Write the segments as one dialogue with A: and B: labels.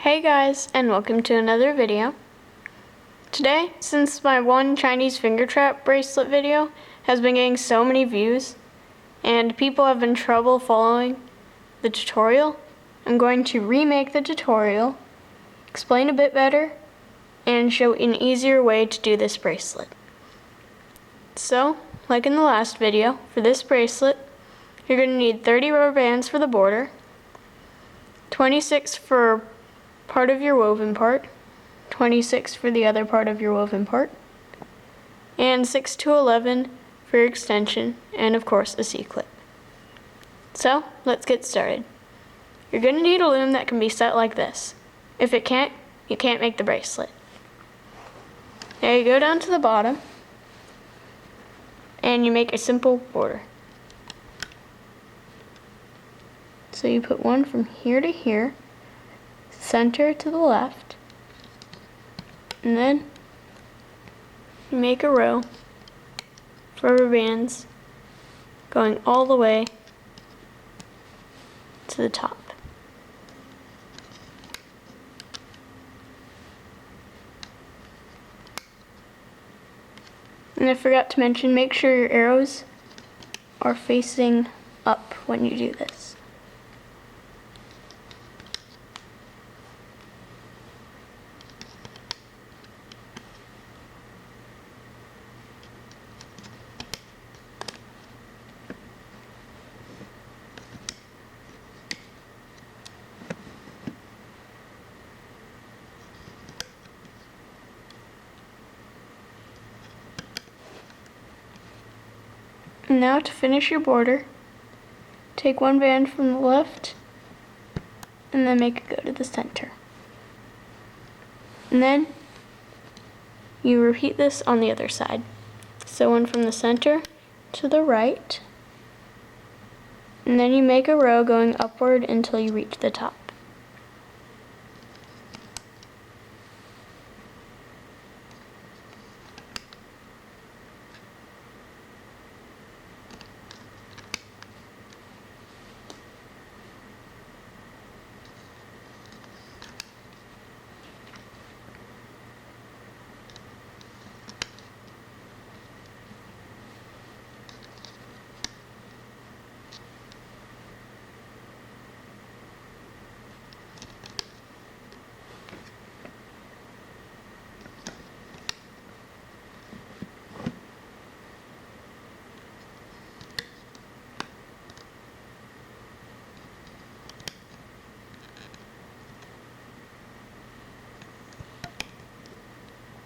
A: Hey guys, and welcome to another video. Today, since my one Chinese finger trap bracelet video has been getting so many views, and people have been trouble following the tutorial, I'm going to remake the tutorial, explain a bit better, and show an easier way to do this bracelet. So, like in the last video, for this bracelet, you're going to need 30 rubber bands for the border, 26 for part of your woven part, 26 for the other part of your woven part, and 6 to 11 for your extension, and of course a C-clip. So, let's get started. You're going to need a loom that can be set like this. If it can't, you can't make the bracelet. Now you go down to the bottom, and you make a simple border. So you put one from here to here, center to the left, and then you make a row of rubber bands going all the way to the top. And I forgot to mention, make sure your arrows are facing up when you do this. Now to finish your border, take one band from the left and then make it go to the center. And then you repeat this on the other side. So one from the center to the right, and then you make a row going upward until you reach the top.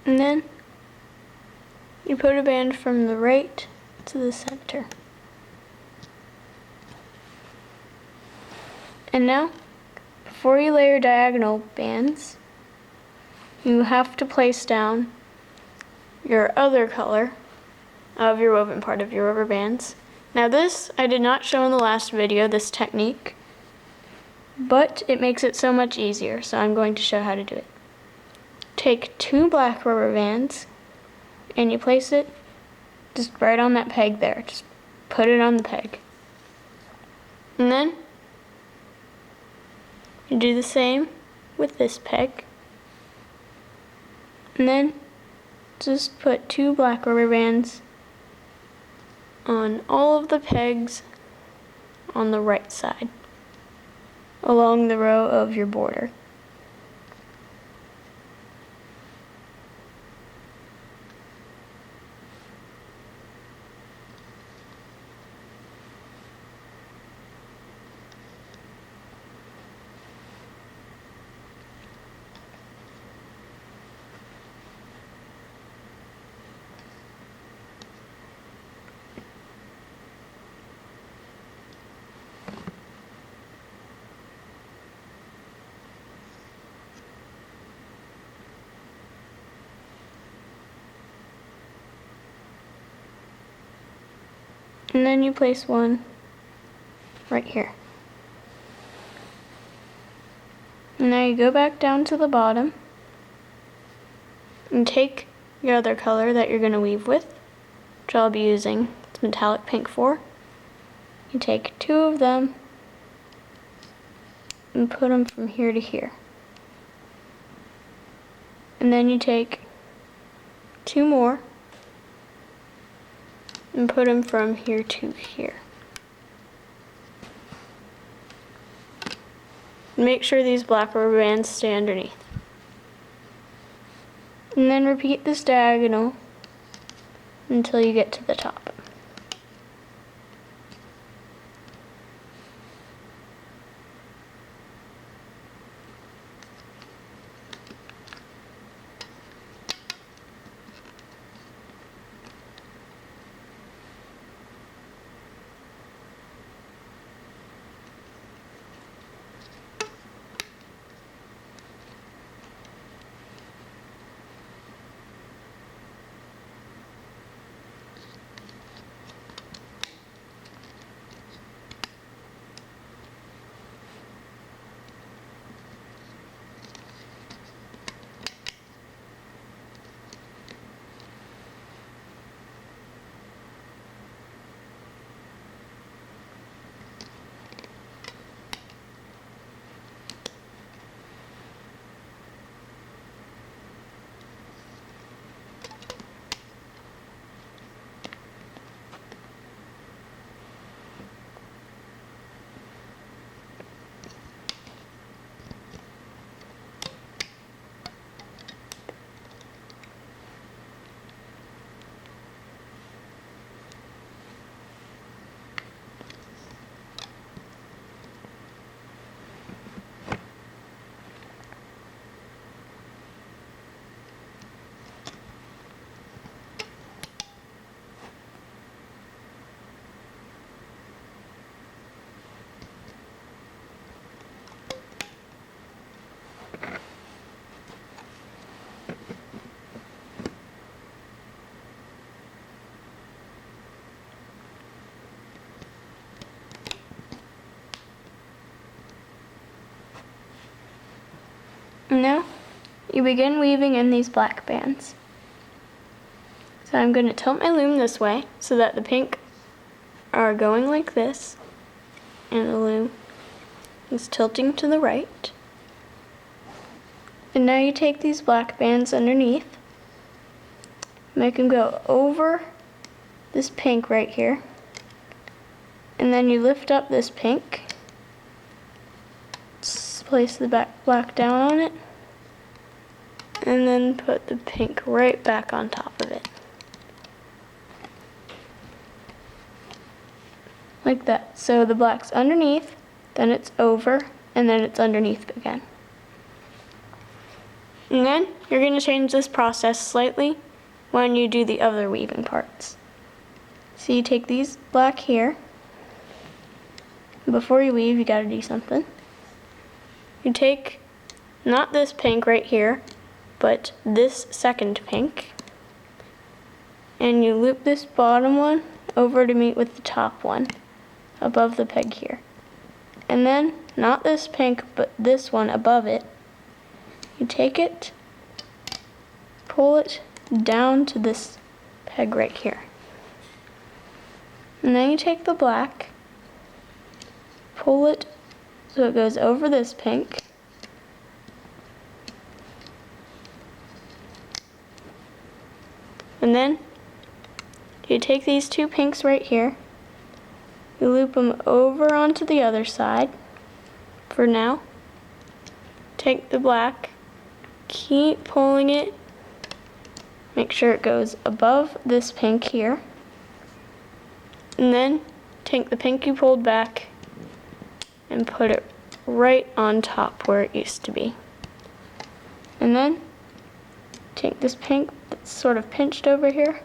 A: And then you put a band from the right to the center. And now, before you layer diagonal bands, you have to place down your other color of your woven part of your rubber bands. Now this, I did not show in the last video, this technique, but it makes it so much easier, so I'm going to show how to do it. Take 2 black rubber bands and you place it just right on that peg there. Just put it on the peg. And then you do the same with this peg. And then just put 2 black rubber bands on all of the pegs on the right side along the row of your border. And then you place one right here. And now you go back down to the bottom and take your other color that you're going to weave with, which I'll be using it's metallic pink for. You take 2 of them and put them from here to here. And then you take 2 more and put them from here to here. Make sure these black rubber bands stay underneath. And then repeat this diagonal until you get to the top. Now, you begin weaving in these black bands. So I'm going to tilt my loom this way so that the pink are going like this, and the loom is tilting to the right. And now you take these black bands underneath, make them go over this pink right here, and then you lift up this pink, place the black down on it, and then put the pink right back on top of it. Like that. So the black's underneath, then it's over, and then it's underneath again. And then you're going to change this process slightly when you do the other weaving parts. So you take these black here. Before you weave, you got to do something. You take not this pink right here, but this second pink, and you loop this bottom one over to meet with the top one above the peg here. And then, not this pink, but this one above it, you take it, pull it down to this peg right here. And then you take the black, pull it so it goes over this pink, and then you take these 2 pinks right here, you loop them over onto the other side for now, take the black, keep pulling it, make sure it goes above this pink here, and then take the pink you pulled back and put it right on top where it used to be. And then take this pink that's sort of pinched over here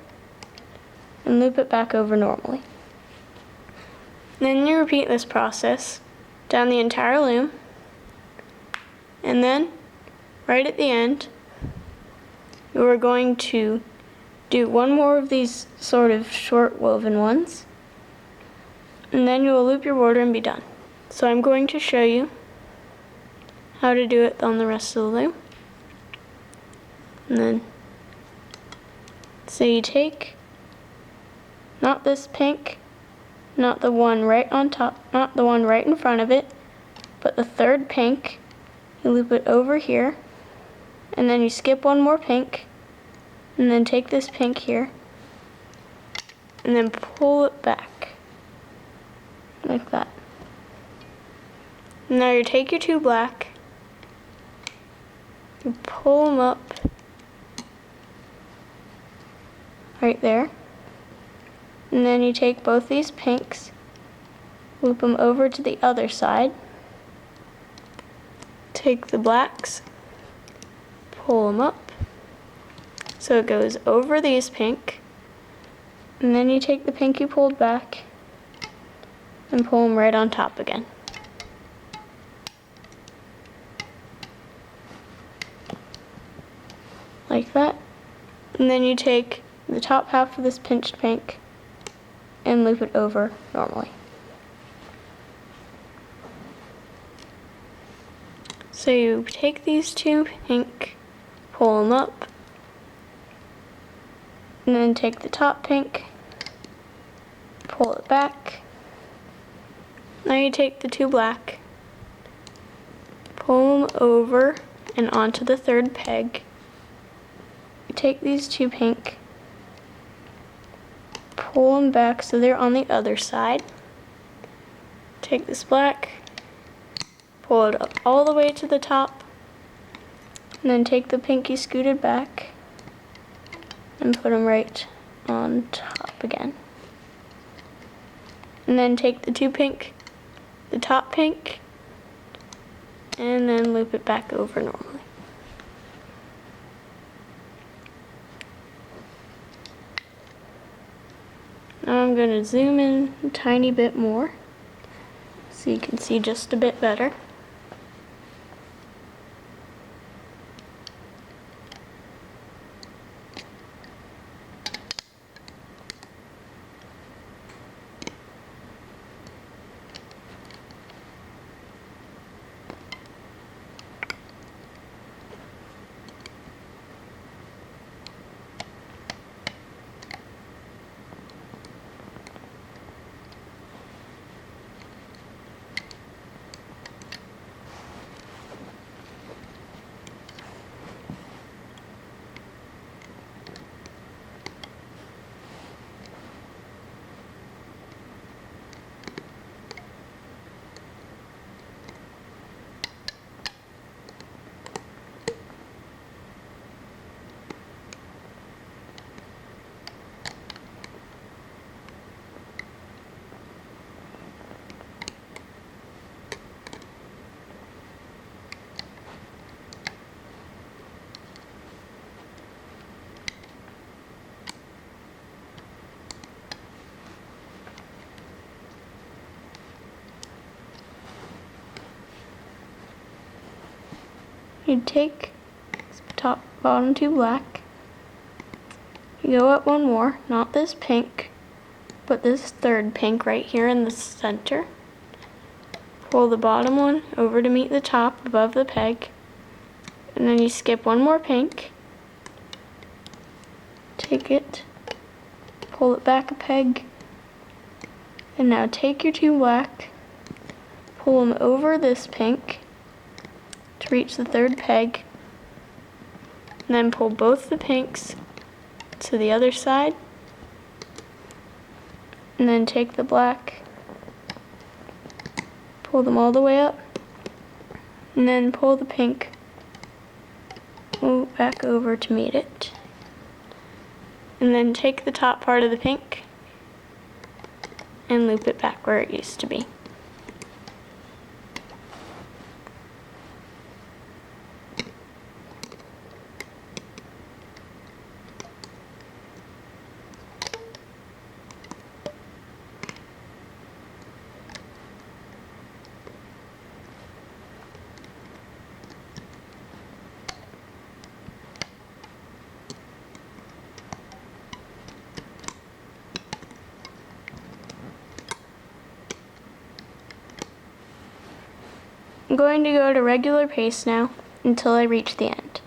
A: and loop it back over normally. Then you repeat this process down the entire loom, and then right at the end you are going to do one more of these sort of short woven ones, and then you will loop your border and be done. So I'm going to show you how to do it on the rest of the loom. And then, so you take not this pink, not the one right on top, not the one right in front of it, but the third pink, you loop it over here, and then you skip one more pink, and then take this pink here, and then pull it back, like that. Now you take your two black, you pull them up right there, and then you take both these pinks, loop them over to the other side, take the blacks, pull them up, so it goes over these pink, and then you take the pink you pulled back and pull them right on top again. Like that. And then you take the top half of this pinched pink and loop it over normally. So you take these two pink, pull them up, and then take the top pink, pull it back. Now you take the two black, pull them over and onto the third peg. You take these two pink, pull them back so they're on the other side. Take this black, pull it up all the way to the top, and then take the pink you scooted back and put them right on top again. And then take the two pink, the top pink, and then loop it back over normally. Now I'm going to zoom in a tiny bit more so you can see just a bit better. You take top, bottom two black, you go up one more, not this pink, but this third pink right here in the center. Pull the bottom one over to meet the top above the peg, and then you skip one more pink, take it, pull it back a peg, and now take your two black, pull them over this pink to reach the third peg, and then pull both the pinks to the other side, and then take the black, pull them all the way up, and then pull the pink back over to meet it, and then take the top part of the pink and loop it back where it used to be. I'm going to go to regular pace now until I reach the end.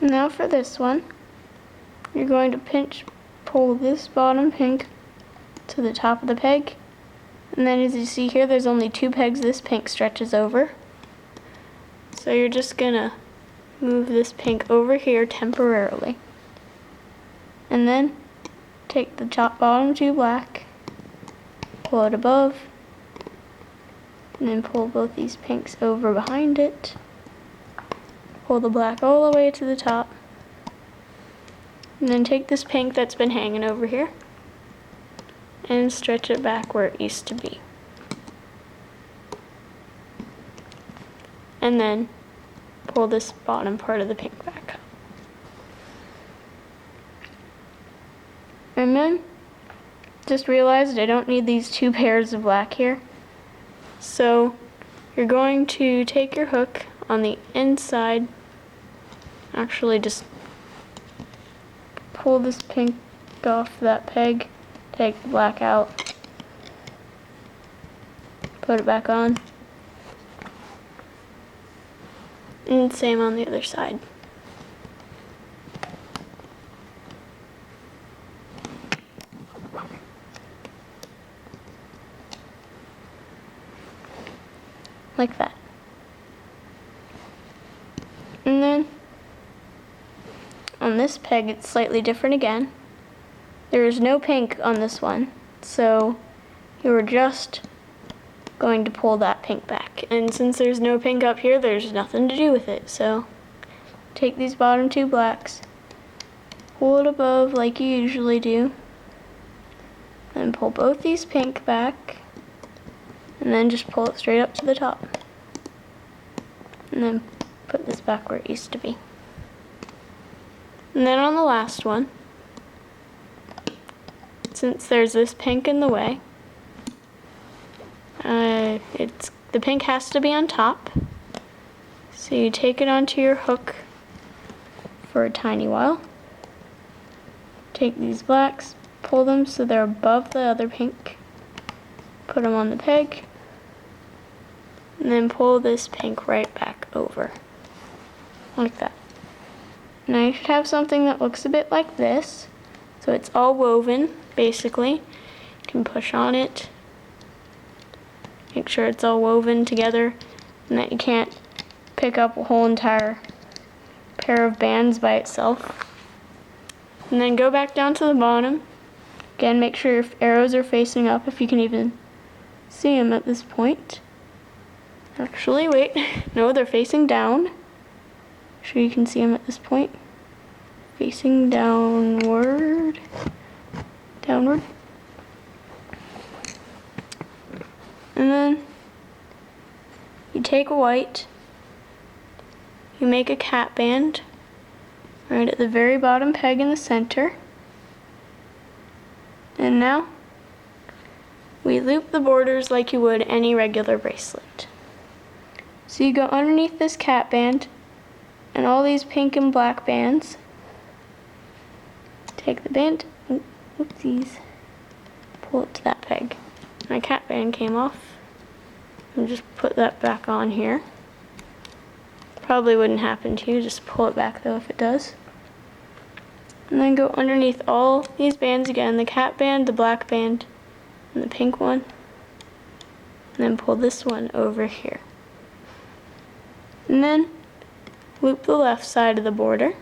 A: Now for this one, you're going to pull this bottom pink to the top of the peg, and then as you see here, there's only 2 pegs this pink stretches over. So you're just gonna move this pink over here temporarily. And then take the bottom 2 black, pull it above, and then pull both these pinks over behind it. Pull the black all the way to the top. And then take this pink that's been hanging over here and stretch it back where it used to be. And then pull this bottom part of the pink back up. And then just realized I don't need these 2 pairs of black here. So you're going to take your hook on the inside, actually just pull this pink off that peg, take the black out, put it back on, and same on the other side. Like that. And then on this peg it's slightly different again. There is no pink on this one, so you're just going to pull that pink back. And since there's no pink up here, there's nothing to do with it. So take these bottom 2 blacks, pull it above like you usually do, then pull both these pink back, and then just pull it straight up to the top. And then put this back where it used to be. And then on the last one, since there's this pink in the way, the pink has to be on top. So you take it onto your hook for a tiny while. Take these blacks, pull them so they're above the other pink, put them on the peg, and then pull this pink right back over, like that. Now you should have something that looks a bit like this. So it's all woven, basically. You can push on it, make sure it's all woven together, and that you can't pick up a whole entire pair of bands by itself. And then go back down to the bottom. Again, make sure your arrows are facing up if you can even see them at this point. Actually, wait, no, they're facing down. Make sure you can see them at this point. Facing downward. Downward. And then you take a white, you make a cat band right at the very bottom peg in the center. And now we loop the borders like you would any regular bracelet. So you go underneath this cat band and all these pink and black bands. Take the band, oopsies, pull it to that peg. My cat band came off. And just put that back on here. Probably wouldn't happen to you, just pull it back though if it does. And then go underneath all these bands again, the cat band, the black band, and the pink one. And then pull this one over here. And then loop the left side of the border.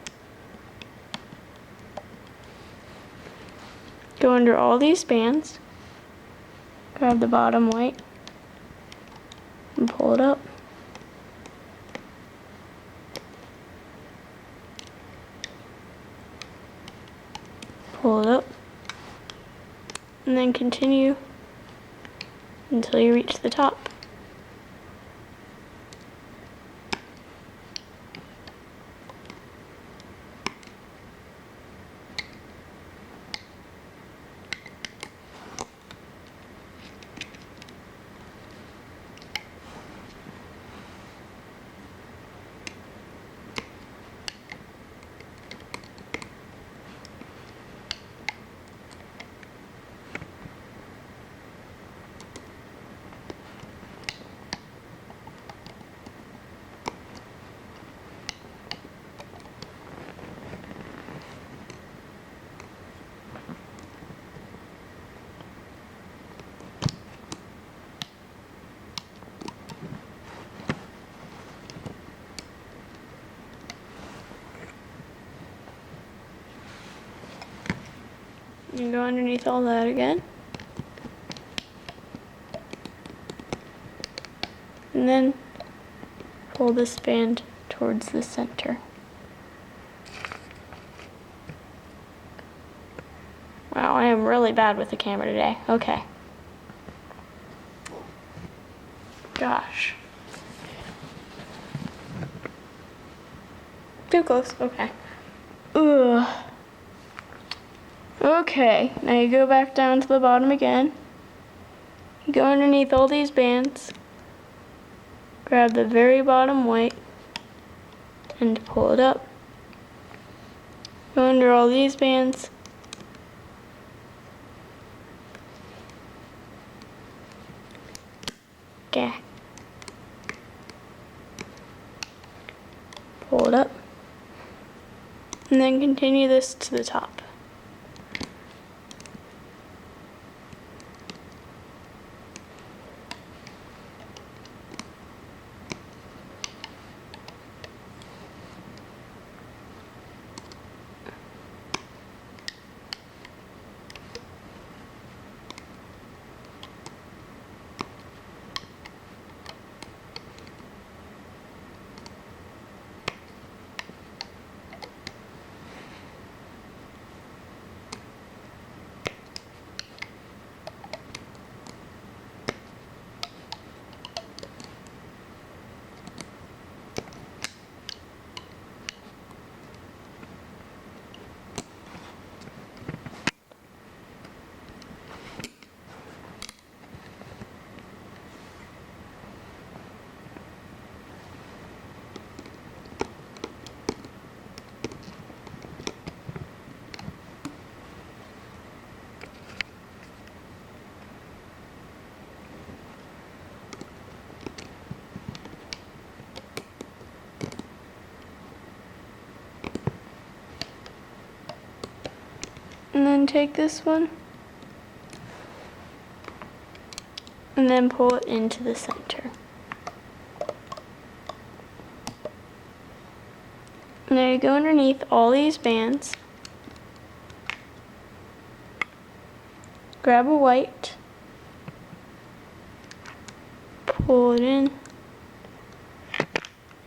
A: Go under all these bands, grab the bottom white, and pull it up. Pull it up, and then continue until you reach the top. You go underneath all that again. And then pull this band towards the center. Wow, I am really bad with the camera today. Okay. Gosh. Too close. Okay. Ugh. Okay, now you go back down to the bottom again. You go underneath all these bands. Grab the very bottom white and pull it up. Go under all these bands. Okay. Pull it up. And then continue this to the top. And then take this one and then pull it into the center. And now you go underneath all these bands, grab a white, pull it in,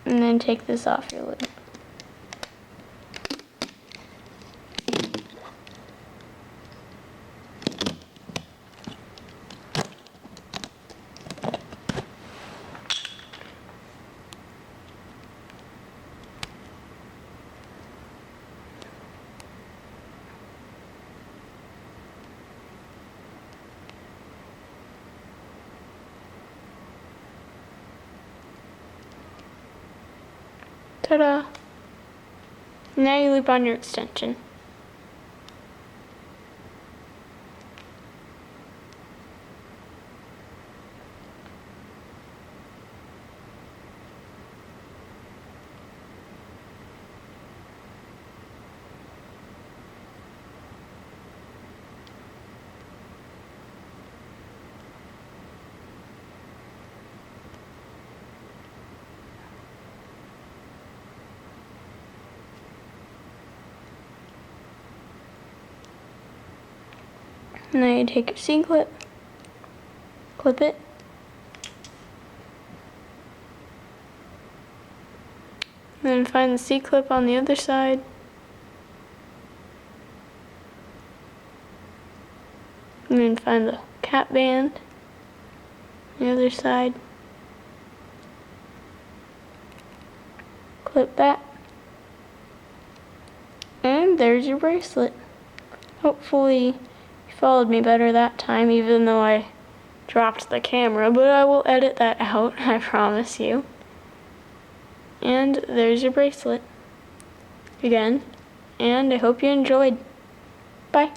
A: and then take this off your lid. Ta-da! Now you loop on your extension. Now you take your C-clip, clip it, and then find the C-clip on the other side, and then find the cap band on the other side, clip that, and there's your bracelet. Hopefully followed me better that time, even though I dropped the camera, but I will edit that out, I promise you. And there's your bracelet again, and I hope you enjoyed. Bye.